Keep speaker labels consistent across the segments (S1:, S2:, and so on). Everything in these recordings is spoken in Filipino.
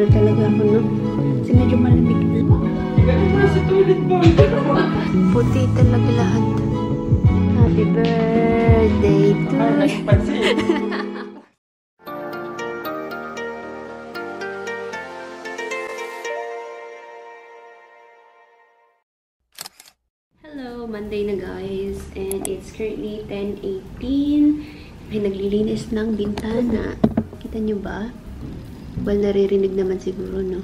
S1: Napabalabar talaga ako, no? Kasi medyo malamig na.
S2: Galing mo sa toilet ba?
S1: Puti talaga lahat. Happy birthday to you. Hello, Monday na guys. And it's currently 10:18. May naglilinis ng bintana. Kita nyo ba? Well, naririnig naman siguro, no?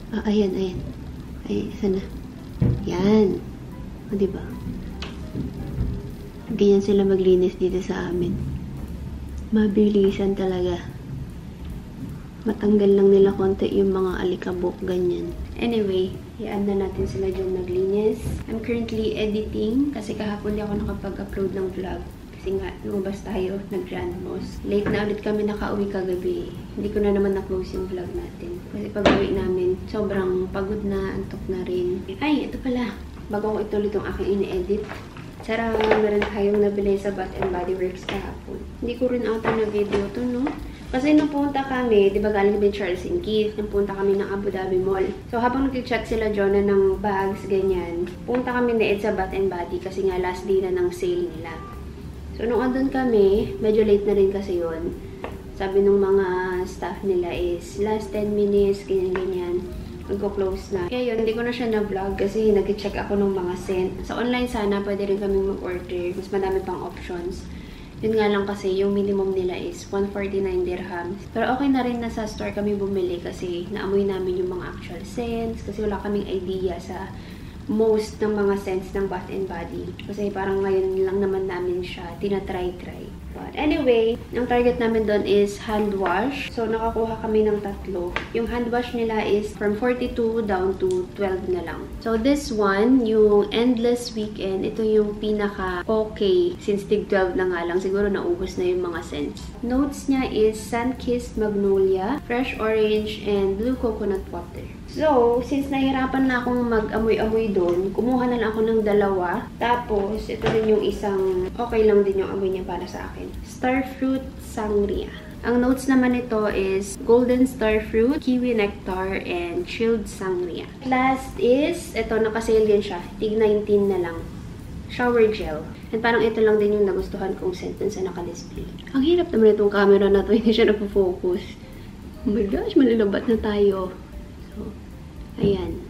S1: Ah, ayan. Ay, sana. Yan. O, diba? Ganyan sila maglinis dito sa amin. Mabilisan talaga. Matanggal lang nila konti yung mga alikabok, ganyan. Anyway, iaan na natin sila dyan naglinis. I'm currently editing kasi kahapon di ako nakapag-upload ng vlog. Kasi nga, lumabas tayo, nag-Grand Mosque. Late na ulit kami nakauwi kagabi. Hindi ko na naman na-close yung vlog natin. Kasi pag-uwi namin, sobrang pagod na, antok na rin. Ay, ito pala. Bago ko ituloy itong aking ini-edit. Sarang meron tayong nabili sa Bath & Body Works kahapon. Hindi ko rin ata na video to, no? Kasi nung punta kami, di ba galing kami Charles & Keith, nung punta kami ng Abu Dhabi Mall. So habang nag-check sila Jonah ng bags, ganyan, punta kami na sa Bath & Body kasi nga last day na ng sale nila. So nung andun kami, medyo late na rin kasi yun. Sabi nung mga staff nila is last 10 minutes, ganyan-ganyan, magko-close na. Kaya yun, hindi ko na siya na-vlog kasi nag-check ako ng mga scent. Sa online sana, pwede rin kaming mag-order. Mas madami pang options. Yun nga lang kasi, yung minimum nila is 149 dirhams. Pero okay na rin na sa store kami bumili kasi naamoy namin yung mga actual scents. Kasi wala kaming idea sa most ng mga scents ng Bath & Body. Kasi parang ngayon lang naman namin siya tinatry-try. But anyway, ang target namin doon is hand wash. So, nakakuha kami ng 3. Yung hand wash nila is from 42 down to 12 na lang. So, this one, yung Endless Weekend, ito yung pinaka-okay. Since tig 12 na nga lang, siguro naubos na yung mga scents. Notes niya is Sun-Kissed Magnolia, Fresh Orange, and Blue Coconut Water. So, since nahirapan na akong mag-amoy-amoy doon, kumuha na lang ako ng 2. Tapos, ito rin yung isang okay lang din yung amoy niya para sa akin. Starfruit Sangria. Ang notes naman nito is Golden Starfruit, Kiwi Nectar, and Chilled Sangria. Last is, ito, nakasale din siya. Tig 19 na lang. Shower Gel. And parang ito lang din yung nagustuhan kong scent dun sa naka-display. Ang hirap naman itong camera na to, hindi siya nagpo-focus. Oh my gosh, malalabat na tayo. So, ayan.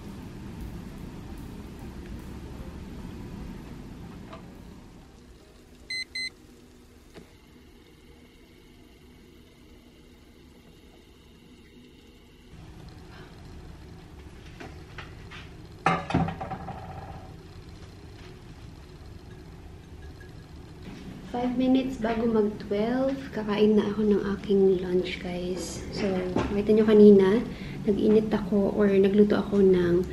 S1: Minutes bago mag-12, kakain na ako ng aking lunch, guys. So, makita nyo kanina, nag-init ako or nagluto ako ng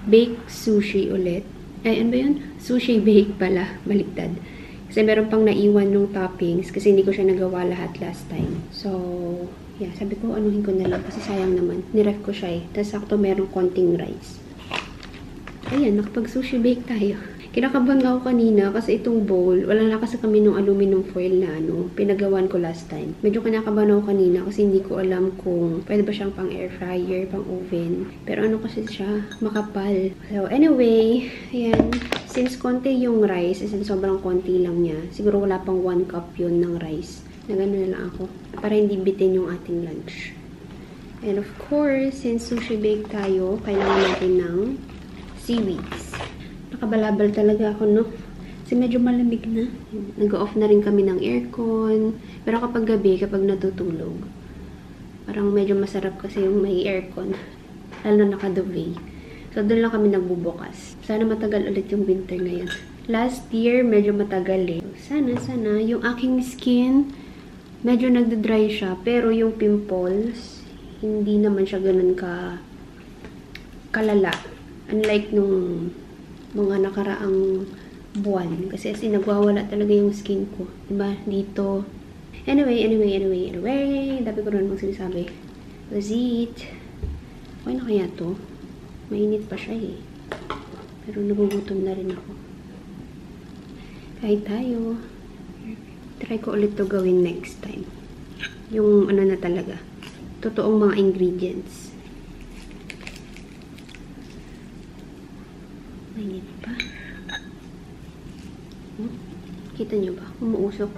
S1: baked sushi ulit. Ay, ano ba yun? Sushi bake pala, baliktad. Kasi meron pang naiwan ng toppings kasi hindi ko siya nagawa lahat last time. So, yeah, sabi ko anuhin ko na lang kasi sayang naman. Niref ko siya eh. Tapos sakto merong konting rice. Ayan, nakapag-sushi bake tayo. Kinakabahan nga ako kanina kasi itong bowl, wala na kasi kami nung aluminum foil na pinagawan ko last time. Medyo kinakabahan ako kanina kasi hindi ko alam kung pwede ba siyang pang air fryer, pang oven. Pero ano kasi siya, makapal. So anyway, ayan. Since konti yung rice, since sobrang konti lang niya, siguro wala pang 1 cup yun ng rice. Na gano'n na lang ako. Para hindi bitin yung ating lunch. And of course, since sushi bake tayo, kailangan natin ng seaweeds. Nakabalabal talaga ako, no? Kasi medyo malamig na. Nag-off na rin kami ng aircon. Pero kapag gabi, kapag natutulog, parang medyo masarap kasi yung may aircon. Lalo na naka-duvet. So, doon lang kami nagbubukas. Sana matagal ulit yung winter ngayon. Last year, medyo matagal eh. Sana, yung aking skin, medyo nagda-dry siya. Pero yung pimples, hindi naman siya ganun kalala. Unlike nung mga nakaraang buwan. Kasi as in, nagwawala talaga yung skin ko. Diba? Dito. Anyway. Dapat ko rin sinasabi. Was it? Okay na kaya to? Mainit pa siya eh. Pero nagugutom na rin ako. Kahit tayo. Try ko ulit to gawin next time. Yung ano na talaga. Totoong mga ingredients. Kita niyo ba? Umuusok.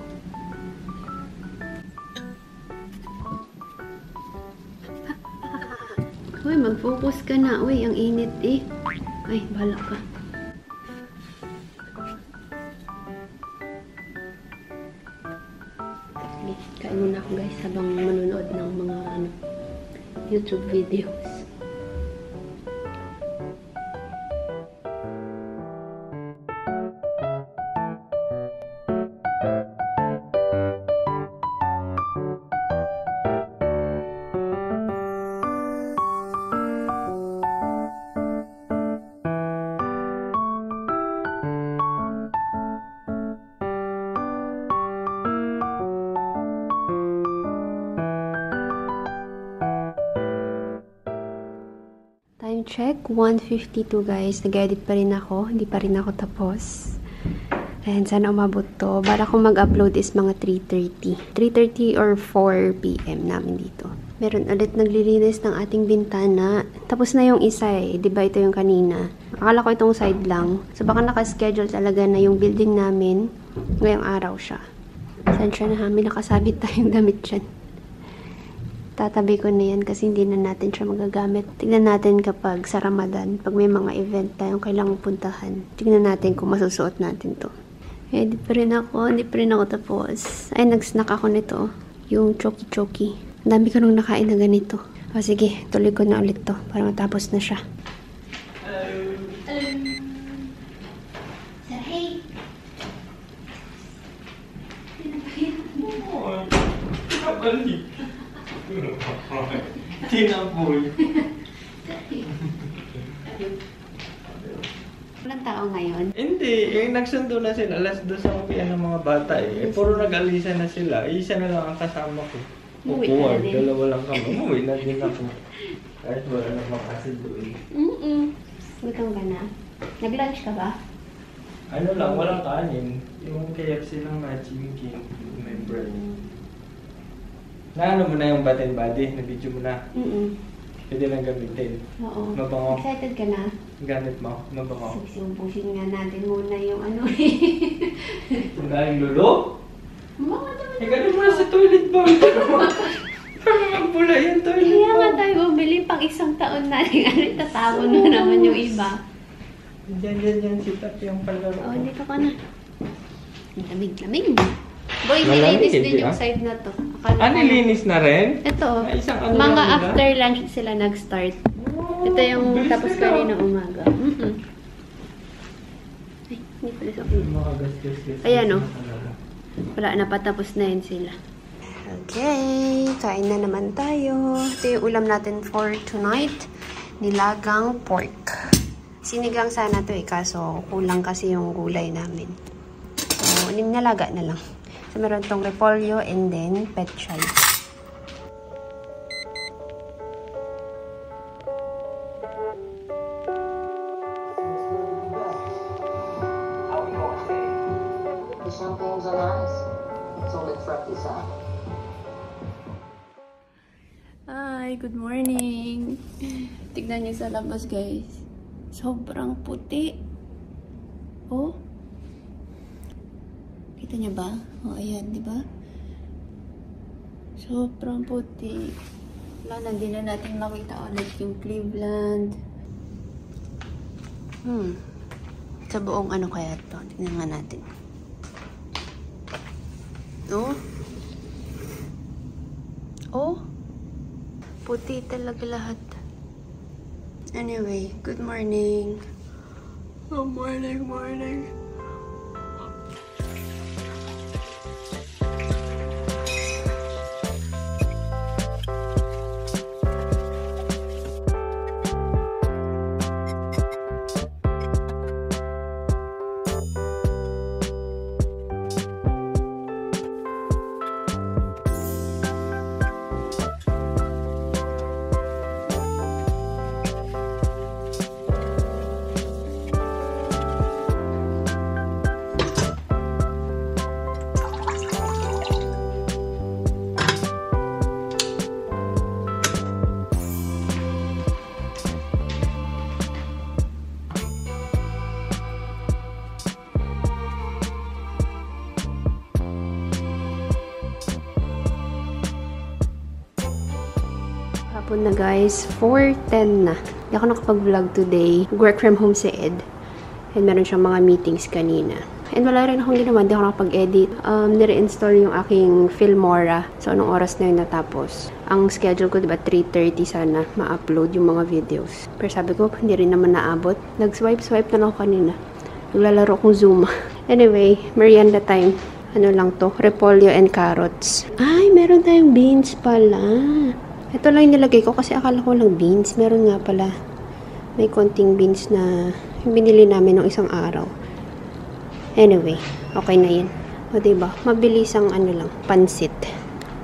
S1: Uy, mag-focus ka na. Uy, ang init eh. Ay, bahala ka. Okay, kain muna ako guys habang manonood ng mga YouTube videos. Time check, 1:52 guys. Nag-edit pa rin ako. Hindi pa rin ako tapos. And sana umabot to. Para kung mag-upload is mga 3:30. 3:30 or 4 PM namin dito. Meron ulit naglilinis ng ating bintana. Tapos na yung isa eh. Diba ito yung kanina? Akala ko itong side lang. So baka nakaschedule talaga na yung building namin. Ngayong araw siya. Saan siya na may nakasabit tayong damit dyan. Tatabi ko na yan kasi hindi na natin siya magagamit. Tignan natin kapag sa Ramadan, pag may mga event tayong kailangang puntahan. Tignan natin kung masusuot natin to. Hindi pa rin ako tapos. Ay, nag-snack ako nito. Yung choki-choki. Ang dami ko nung nakain na ganito. O sige, tuloy ko na ulit to para matapos na siya. Sir, hey!
S2: Tinaboy.
S1: Walang tao ngayon?
S2: Hindi, nagsundo na sila. Alas 2 ang uwian ng mga bata eh. Puro nag-alisa na sila. Isa na lang ang kasama ko.
S1: Umuwi ka na din.
S2: Dalawa lang kami. Umuwi na din ako. Kahit wala na makasundo eh.
S1: Gutom ka na? Nag-lunch ka ba?
S2: Ano lang, walang kanin. Yung KFC lang na chimking. May bread. Naano mo na yung Bath and Body? Na-video mo na? Pwede lang gamitin.
S1: Oo.
S2: Mabango.
S1: Excited ka na?
S2: Gamit mo. Mabango.
S1: Sumpusin nga natin muna yung ano eh.
S2: Yung galing lulo?
S1: Mga naman.
S2: Galing mo na sa toilet ba? Parang magbula yung toilet
S1: Kaya
S2: ba?
S1: nga tayo bumili pang isang taon na rin. Ano, tatawon mo naman yung iba.
S2: Diyan, sitat yung palaro.
S1: Oo, dito ka na. Lamig. Boy,
S2: Malamig,
S1: nilinis din
S2: hindi,
S1: yung
S2: ah?
S1: side na to. Akala ko-
S2: nilinis na rin?
S1: Ito,
S2: Ay, isang ano
S1: mga
S2: lang nila?
S1: after lunch sila nag-start. Ito yung
S2: bilis
S1: tapos
S2: nila.
S1: kanina umaga. Ay, hindi pala sa akin.
S2: Mga gas.
S1: Ayan, oh. Wala, napatapos na yun sila. Okay, kain na naman tayo. Ito yung ulam natin for tonight. Nilagang pork. Sinigang sana to eh, kaso kulang kasi yung gulay namin. So, nalaga na lang. So, meron tong repolyo and then petchay.
S3: The champagnes are nice. It's only frappisa.
S1: Hi, good morning. Tignan niyo sa labas, guys. Sobrang puti. Oh. Kita niyo ba? Oh, ayan, di ba? Sobrang puti. Wala na, hindi na natin makita ulit yung Cleveland. Sa buong ano kaya ito? Tignan nga natin. Oh. Oh. Puti talaga lahat. Anyway, good morning. Good morning. Hapon na guys, 4:10 na. Hindi ako nakapag-vlog today. Work from home si Ed. And meron siyang mga meetings kanina. And wala rin akong ginawa, hindi ako nakapag-edit. Nire-install yung aking Filmora. So, anong oras na yun natapos? Ang schedule ko, diba, 3:30 sana ma-upload yung mga videos. Pero sabi ko, hindi rin naman naabot. Nag-swipe na lang ako kanina. Naglalaro kong Zoom. Anyway, merienda time. Ano lang to? Repolyo and carrots. Ay, meron tayong beans pala. Ito lang yung nilagay ko kasi akala ko lang beans. Meron nga pala. May konting beans na yung binili namin nung isang araw. Anyway, okay na yun. O diba? Mabilis ang ano lang, pansit.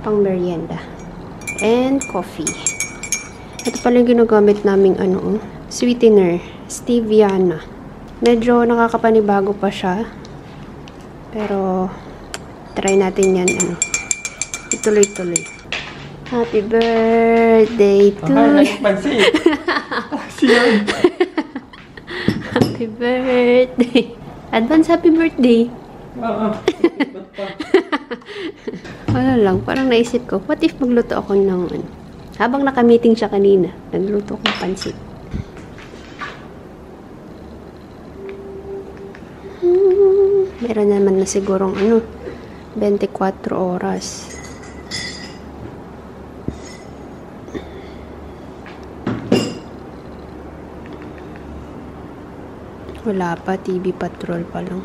S1: Pang merienda. And coffee. Ito pala yung ginagamit naming ano, sweetener. Steviana. Medyo nakakapanibago pa siya. Pero, try natin yan, ano. Ituloy-tuloy. Happy birthday to you.
S2: Pansit. Siyan.
S1: Happy birthday. Advance happy birthday.
S2: Oo.
S1: Wala lang, parang naisip ko, what if magluto ako ng ano. Habang naka-meeting siya kanina, nagluto ko ng pansit. Meron naman na sigurong ano, 24 oras. Wala pa, TV Patrol pa lang.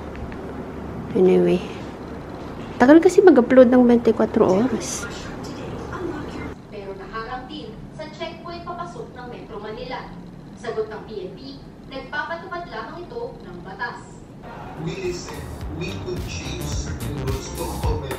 S1: Anyway. Tagal kasi mag-upload ng 24 oras.
S4: Pero naharang din sa checkpoint papasok ng Metro Manila. Sagot ng PNP, nagpapatupad lamang ito ng batas.
S5: We listen, we could change certain rules to accommodate